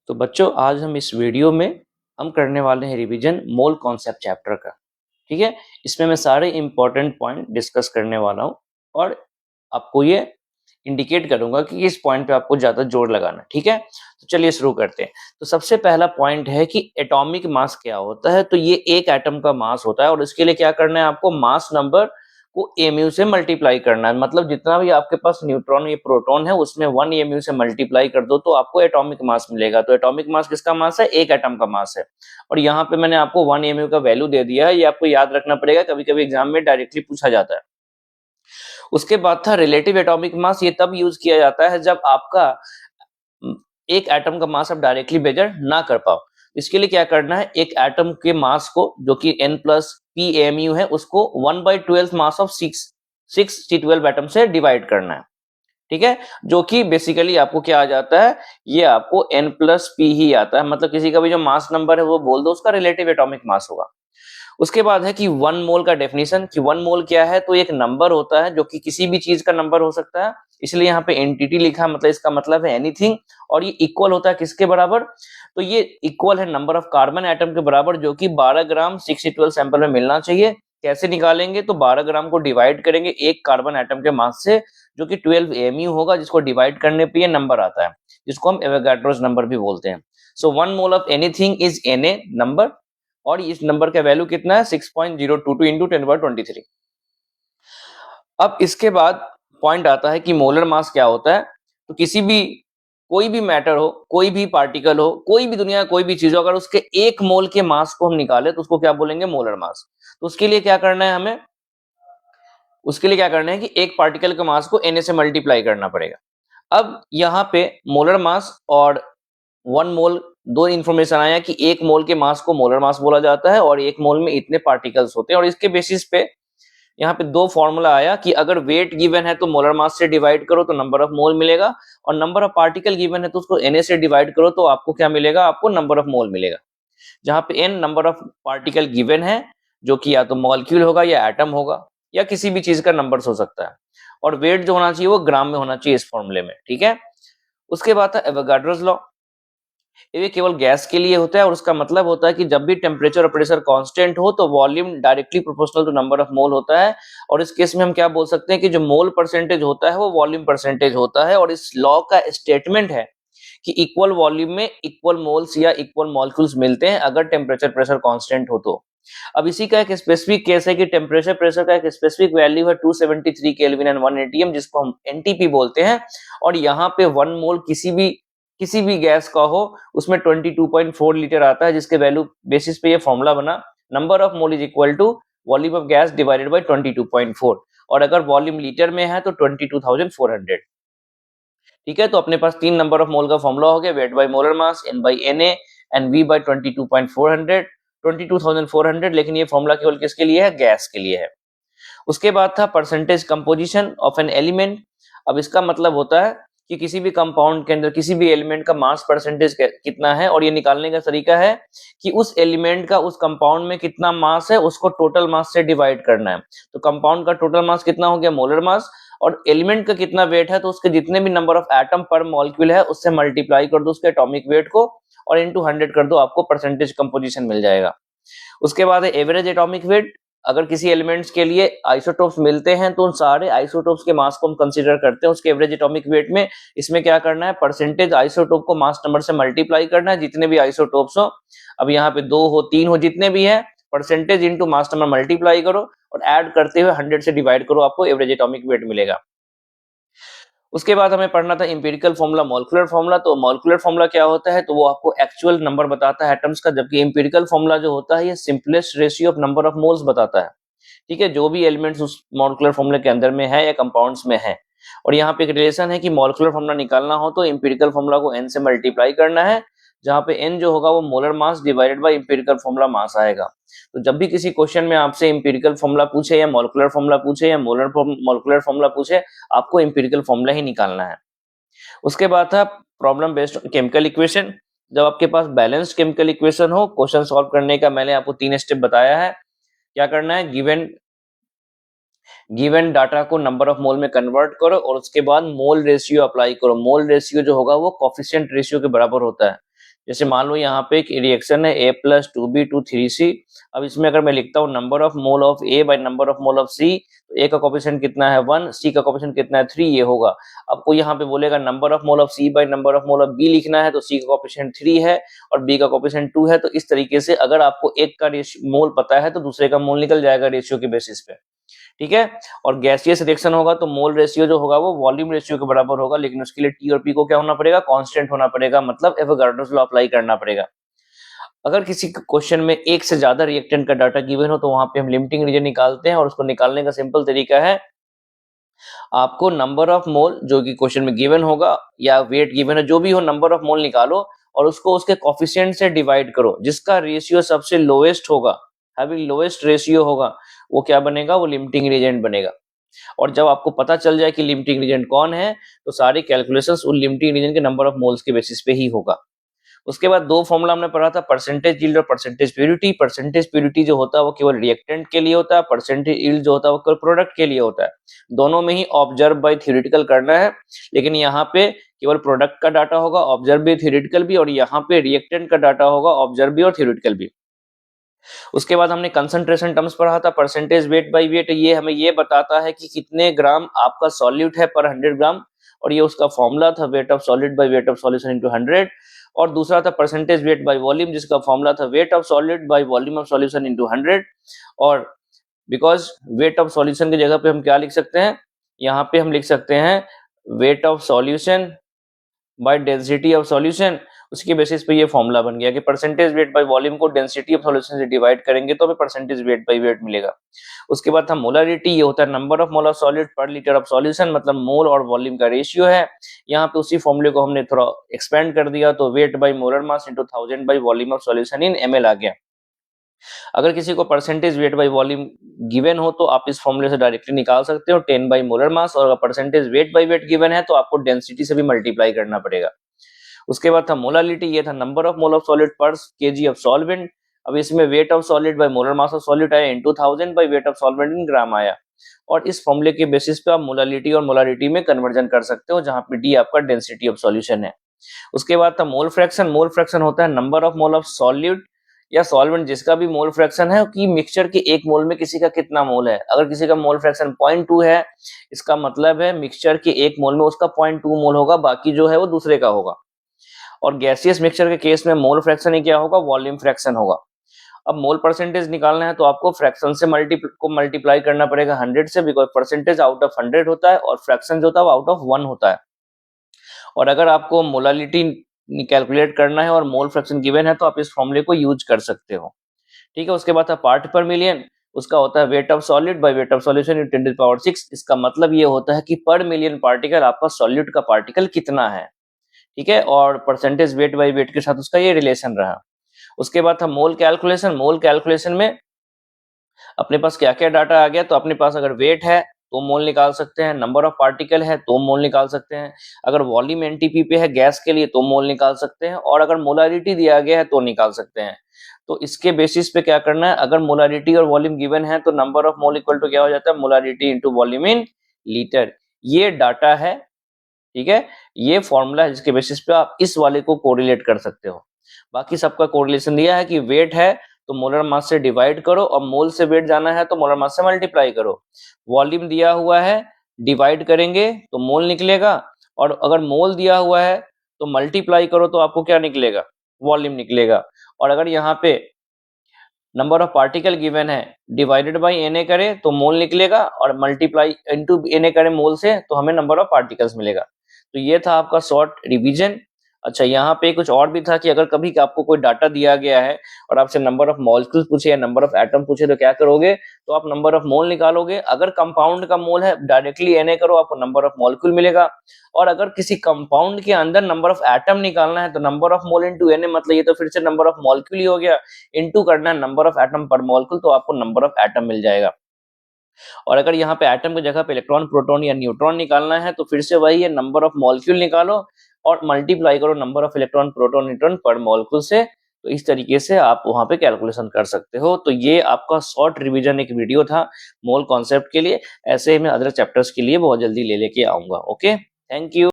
तो बच्चों आज हम इस वीडियो में हम करने वाले हैं रिवीजन मोल कॉन्सेप्ट चैप्टर का। ठीक है, इसमें मैं सारे इंपॉर्टेंट पॉइंट डिस्कस करने वाला हूँ और आपको ये इंडिकेट करूंगा कि इस पॉइंट पे आपको ज्यादा जोर लगाना। ठीक है, तो चलिए शुरू करते हैं। तो सबसे पहला पॉइंट है कि एटॉमिक मास क्या होता है। तो ये एक एटम का मास होता है और इसके लिए क्या करना है, आपको मास नंबर को एमयू से मल्टीप्लाई करना है। मतलब जितना भी आपके पास न्यूट्रॉन या प्रोटॉन है उसमें 1 एमयू से मल्टीप्लाई कर दो तो आपको एटॉमिक मास मिलेगा। तो एटॉमिक मास किसका मास है, एक एटम का मास है। और यहाँ पे मैंने आपको 1 एमयू का वैल्यू दे दिया है, ये आपको याद रखना पड़ेगा, कभी कभी एग्जाम में डायरेक्टली पूछा जाता है। उसके बाद था रिलेटिव एटॉमिक मास। ये तब यूज किया जाता है जब आपका एक एटम का मास आप डायरेक्टली मेजर ना कर पाओ। इसके लिए क्या करना है, एक एटम के मास को जो कि n plus P M U है उसको 1/12 मास ऑफ 6 एटम से डिवाइड करना है। ठीक है, जो कि बेसिकली आपको क्या आ जाता है, ये आपको n प्लस पी ही आता है। मतलब किसी का भी जो मास नंबर है वो बोल दो, उसका रिलेटिव एटॉमिक मास होगा। उसके बाद है कि 1 मोल का डेफिनेशन, कि 1 मोल क्या है। तो एक नंबर होता है जो कि किसी भी चीज का नंबर हो सकता है, इसलिए यहाँ पे एंटिटी लिखा, मतलब इसका मतलब है एनीथिंग। और ये इक्वल होता है किसके बराबर, तो ये इक्वल है नंबर ऑफ कार्बन एटम के बराबर, जो कि 12 ग्राम 612 सैंपल में मिलना चाहिए। कैसे निकालेंगे, तो 12 ग्राम को डिवाइड करेंगे एक कार्बन एटम के मास से, जो कि 12 एमयू होगा, जिसको डिवाइड करने पे ये नंबर आता है, जिसको हम एवोगाड्रोस नंबर भी बोलते हैं। सो 1 mole of anything is Na number, और इस नंबर का वैल्यू कितना है, 6.022 इंटू 10^23। अब इसके बाद पॉइंट आता है कि मोलर मास क्या होता है। तो किसी भी कोई भी मैटर हो, कोई भी पार्टिकल हो, कोई भी दुनिया कोई भी चीज हो, अगर उसके 1 मोल के मास को हम निकाले तो उसको क्या बोलेंगे, मोलर मास। तो उसके लिए क्या करना है हमें, उसके लिए क्या करना है कि एक पार्टिकल के मास को Na से मल्टीप्लाई करना पड़ेगा। अब यहाँ पे मोलर मास और 1 मोल दो इंफॉर्मेशन आया कि 1 मोल के मास को मोलर मास बोला जाता है और 1 मोल में इतने पार्टिकल्स होते हैं। और इसके बेसिस पे यहाँ पे दो फॉर्मूला आया कि अगर वेट गिवन है तो मोलर मास से डिवाइड करो तो नंबर ऑफ मोल मिलेगा, और नंबर ऑफ पार्टिकल गिवन है तो उसको Na से डिवाइड करो तो आपको क्या मिलेगा, आपको नंबर ऑफ मोल मिलेगा। जहां पे n number of particle given है, जो कि या तो मॉलिक्यूल होगा या एटम होगा या किसी भी चीज का नंबर हो सकता है, और वेट जो होना चाहिए वो ग्राम में होना चाहिए इस फॉर्मूले में। ठीक है, उसके बाद था एवोगाड्रोस लॉ। ये केवल गैस के लिए होता है और उसका मतलब होता है कि जब भी टेम्परेचर और प्रेशर कांस्टेंट हो तो volume directly proportional to number of mole होता है। और इस केस में हम क्या बोल सकते हैं कि जो मोल परसेंटेज होता है वो वॉल्यूम परसेंटेज होता है। और इस लॉ का स्टेटमेंट है कि इक्वल वॉल्यूम में इक्वल मोल्स या इक्वल मॉलिक्यूल्स मिलते हैं अगर टेम्परेचर प्रेशर कांस्टेंट हो तो। अब इसी का एक स्पेसिफिक केस है कि टेम्परेचर प्रेशर का एक स्पेसिफिक वैल्यू है 273 केल्विन एंड 1 एटीएम, जिसको हम एनटीपी बोलते हैं। और यहाँ पे 1 मोल किसी भी गैस का हो उसमें 22.4 लीटर आता है, जिसके वैल्यू बेसिस पे ये फॉर्मूला बना, number of mole is equal to volume of gas divided by 22.4। और अगर वॉल्यूम लीटर में है तो 22,400। ठीक है, तो अपने पास 3 नंबर ऑफ मोल का फॉर्मूला हो गया, weight by molar mass, n by Na and V by 22.400, 22,400। लेकिन ये फॉर्मूला केवल किसके लिए है, गैस के लिए है। उसके बाद था percentage composition of an element. अब इसका मतलब होता है कि किसी भी कंपाउंड के अंदर किसी भी एलिमेंट का मास परसेंटेज कितना है, और ये निकालने का तरीका है कि उस एलिमेंट का उस कंपाउंड में कितना मास है उसको टोटल मास से डिवाइड करना है। तो कंपाउंड का टोटल मास कितना हो गया, मोलर मास, और एलिमेंट का कितना वेट है तो उसके जितने भी नंबर ऑफ एटम पर मॉलिक्यूल है उससे मल्टीप्लाई कर दो उसके एटॉमिक वेट को, और इनटू 100 कर दो, आपको परसेंटेज कंपोजिशन मिल जाएगा। उसके बाद है एवरेज एटॉमिक वेट। अगर किसी एलिमेंट्स के लिए आइसोटोप्स मिलते हैं तो उन सारे आइसोटोप्स के मास को हम कंसीडर करते हैं उसके एवरेज एटॉमिक वेट में। इसमें क्या करना है, परसेंटेज आइसोटोप को मास नंबर से मल्टीप्लाई करना है, जितने भी आइसोटोप्स हो। अब यहाँ पे 2 हो 3 हो जितने भी है, percentage into mass number multiply करो और ऐड करते हुए 100 से डिवाइड करो, आपको एवरेज एटॉमिक वेट मिलेगा। उसके बाद हमें पढ़ना था इंपिरिकल फॉर्मूला, मॉलिक्यूलर फॉर्मूला। तो मॉलिक्यूलर फॉर्मूला क्या होता है, तो वो आपको एक्चुअल नंबर बताता है एटम्स का, जबकि इंपिरिकल फॉर्मूला जो होता है ये simplest ratio of number of moles बताता है। ठीक है, जो भी एलिमेंट्स उस मॉलिक्यूलर फॉर्मूले के अंदर में है या कंपाउंड्स में है। और यहाँ पे एक रिलेशन है कि मॉलिक्यूलर फॉर्मूला निकालना हो तो इंपिरिकल फॉर्मूला को n से मल्टीप्लाई करना है, जहाँ पे n जो होगा वो molar mass divided by empirical formula mass आएगा। तो जब भी किसी क्वेश्चन में आपसे इंपिरिकल फॉर्मूला पूछे या मॉलिक्यूलर फॉर्मूला पूछे या मॉलिक्यूलर फॉर्मूला पूछे, आपको इंपिरिकल फॉर्मूला ही निकालना है। उसके बाद था problem based on chemical equation. जब आपके पास बैलेंस्ड केमिकल इक्वेशन हो, क्वेश्चन सॉल्व करने का मैंने आपको 3 स्टेप बताया है। क्या करना है, गिवन डाटा को नंबर ऑफ मोल में कन्वर्ट करो और उसके बाद मोल रेशियो अप्लाई करो। मोल रेशियो जो होगा वो कोफिशिएंट रेशियो के बराबर होता है। जैसे मान लो यहाँ पे एक रिएक्शन है A+2B2 3C। अब इसमें अगर मैं लिखता हूँ number of mole of A by number of mole of C, तो A का कोफिशिएंट कितना है 1, C का कोफिशिएंट कितना है 3, ये होगा। अब कोई यहाँ पे बोलेगा number of mole of C by number of mole of B लिखना है, तो C का कोफिशिएंट 3 है और B का कोफिशिएंट 2 है। तो इस तरीके से अगर आपको एक का मोल पता है तो दूसरे का मोल निकल जाएगा रेशियो के बेसिस पे, ठीक है। और गैसियस रिएक्शन होगा तो मोल रेशियो जो होगा वो वॉल्यूम रेशियो के बराबर होगा, लेकिन उसके लिए टी और पी को क्या होना पड़ेगा, कांस्टेंट होना पड़ेगा, मतलब एवोगाड्रोस लॉ अप्लाई करना पड़ेगा। अगर किसी क्वेश्चन में एक से ज्यादा रिएक्टेंट का डाटा गिवन हो तो वहां पे हम लिमिटिंग रीजन निकालते हैं, और उसको निकालने का सिंपल तरीका है, आपको नंबर ऑफ मोल जो कि क्वेश्चन में गिवन होगा या वेट गिवन है, जो भी हो नंबर ऑफ मोल निकालो और उसको उसके कोफिशिएंट से डिवाइड करो। जिसका रेशियो सबसे लोएस्ट होगा, हैविंग लोएस्ट रेशियो होगा, वो क्या बनेगा, वो लिमिटिंग रीजेंट बनेगा। और जब आपको पता चल जाए कि लिमिटिंग रीजन कौन है, तो सारी कैलकुलेशंस उन लिमिटिंग रीजन के नंबर ऑफ मोल्स के बेसिस पे ही होगा। उसके बाद दो फॉर्मूला हमने पढ़ा था, परसेंटेज यील्ड और परसेंटेज प्यूरिटी। परसेंटेज प्यूरिटी जो होता है वो केवल रिएक्टेंट के लिए होता है, परसेंटेज यील्ड जो होता है वो केवल प्रोडक्ट के लिए होता है। दोनों में ही ऑब्जर्व बाय थ्योरेटिकल करना है, लेकिन यहाँ पे केवल प्रोडक्ट का डाटा होगा, ऑब्जर्व भी थ्योरेटिकल भी, और यहाँ पे रिएक्टेंट का डाटा होगा, ऑब्जर्व भी और थ्योरेटिकल भी। उसके बाद हमने कंसंट्रेशन टर्म्स पढ़ा था, परसेंटेज वेट बाय वेट। ये हमें ये बताता है कि कितने ग्राम आपका सॉल्यूट है पर 100 ग्राम, और ये उसका फॉर्मूला था wait of solid bye weight of solution into 100। और दूसरा था परसेंटेज वेट बाय वॉल्यूम, जिसका फॉर्मूला था wait of solid by volume of solution into 100। और बिकॉज वेट ऑफ सॉल्यूशन की जगह पे हम क्या लिख सकते हैं, यहाँ पे हम लिख सकते हैं weight of solution by density of solution. उसके बेसिस पे ये फॉर्मूला बन गया कि परसेंटेज वेट बाय वॉल्यूम को डेंसिटी ऑफ सॉल्यूशन से डिवाइड करेंगे तो हमें परसेंटेज वेट बाय वेट मिलेगा। उसके बाद था मोलारिटी, ये होता है number of mole of solid पर लीटर ऑफ सॉल्यूशन, मतलब मोल और वॉल्यूम का रेशियो है। यहाँ पे उसी फॉर्मूले को हमने थोड़ा एक्सपेंड कर दिया, तो wait by molar mass into 1000 by volume of solution in ml आ गया। अगर किसी को percentage weight by volume given हो तो आप इस फॉर्मूले से डायरेक्टली निकाल सकते हो 10 बाय मोलर मास, और अगर percentage weight by weight given है तो आपको डेंसिटी से भी मल्टीप्लाई करना पड़ेगा। उसके बाद था मोलालिटी, ये था number of mole of solid per kg of solvent. अब इसमें weight of solid by molar mass of solid आया into 1000 by weight of solvent in gram आया। और इस फॉर्मूले के बेसिस पे आप मोलालिटी और मोलारिटी में कन्वर्जन कर सकते हो, जहां पे डी आपका डेंसिटी ऑफ सॉल्यूशन है। उसके बाद था मोल फ्रैक्शन। मोल फ्रैक्शन होता है number of mole of solute या सॉल्वेंट जिसका भी मोल फ्रैक्शन है कि मिक्सचर के एक मोल में किसी का कितना मोल है। अगर किसी का मोल फ्रैक्शन 0.2 है, इसका मतलब है मिक्सचर के एक मोल में उसका 0.2 मोल होगा, बाकी जो है वो दूसरे का होगा। और गैसियस मिक्सचर के केस में मोल फ्रैक्शन ही क्या होगा, वॉल्यूम फ्रैक्शन होगा। अब मोल परसेंटेज निकालना है तो आपको फ्रैक्शन से मल्टीप्लाई करना पड़ेगा 100 से, बिकॉज परसेंटेज आउट ऑफ 100 होता है और फ्रैक्शन जो होता है वो आउट ऑफ 1 होता है। और अगर आपको मोलालिटी कैलकुलेट करना है और मोल फ्रैक्शन गिवन है तो आप इस फॉर्मूले को यूज कर सकते हो, ठीक है। उसके बाद था पार्ट पर मिलियन, उसका होता है wait of solid bye weight of solution in 10⁶। इसका मतलब ये होता है कि पर मिलियन पार्टिकल आपका सॉल्यूट का पार्टिकल कितना है, ठीक है। और परसेंटेज वेट बाय वेट के साथ उसका ये रिलेशन रहा। उसके बाद था मोल कैलकुलेशन। मोल कैलकुलेशन में अपने पास क्या क्या डाटा आ गया, तो अपने पास अगर वेट है तो मोल निकाल सकते हैं, नंबर ऑफ पार्टिकल है तो मोल निकाल सकते हैं, अगर वॉल्यूम एनटीपी पे है गैस के लिए तो मोल निकाल सकते हैं, और अगर मोलारिटी दिया गया है तो निकाल सकते हैं। तो इसके बेसिस पे क्या करना है, अगर मोलारिटी और वॉल्यूम गिवन है तो number of mole equal to क्या हो जाता है, molarity into volume in litre. ये डाटा है, ठीक है, ये फॉर्मूला है जिसके बेसिस पे आप इस वाले को कोरिलेट कर सकते हो। बाकी सबका कोरिलेशन दिया है कि वेट है तो मोलर मास से डिवाइड करो, और मोल से वेट जाना है तो मोलर मास से मल्टीप्लाई करो। वॉल्यूम दिया हुआ है, डिवाइड करेंगे तो मोल निकलेगा, और अगर मोल दिया हुआ है तो मल्टीप्लाई करो तो आपको क्या निकलेगा, वॉल्यूम निकलेगा। और अगर यहाँ पे नंबर ऑफ पार्टिकल गिवन है, डिवाइडेड बाय Na करें तो मोल निकलेगा, और मल्टीप्लाई इनटू Na करें मोल से तो हमें नंबर ऑफ पार्टिकल्स मिलेगा। तो ये था आपका शॉर्ट रिवीजन। अच्छा, यहाँ पे कुछ और भी था कि अगर कभी आपको कोई डाटा दिया गया है और आपसे नंबर ऑफ मॉलिक्यूल्स पूछे या नंबर ऑफ एटम पूछे तो क्या करोगे, तो आप नंबर ऑफ मोल निकालोगे। अगर कंपाउंड का मोल है डायरेक्टली Na करो, आपको नंबर ऑफ मॉलिक्यूल मिलेगा। और अगर किसी कंपाउंड के अंदर नंबर ऑफ एटम निकालना है तो number of mole into Na, मतलब ये तो फिर से नंबर ऑफ मॉलिक्यूल ही हो गया, इनटू करना है नंबर ऑफ एटम पर मॉलिक्यूल, तो आपको नंबर ऑफ एटम मिल जाएगा। और अगर यहाँ पे एटम की जगह पे इलेक्ट्रॉन प्रोटॉन या न्यूट्रॉन निकालना है तो फिर से वही है, नंबर ऑफ मॉलिक्यूल निकालो और मल्टीप्लाई करो number of electron proton neutron पर मॉलिक्यूल से। तो इस तरीके से आप वहां पे कैलकुलेशन कर सकते हो। तो ये आपका शॉर्ट रिवीजन एक वीडियो था मोल कॉन्सेप्ट के लिए। ऐसे ही मैं अदर चैप्टर्स के लिए बहुत जल्दी ले लेके आऊंगा। Okay, thank you.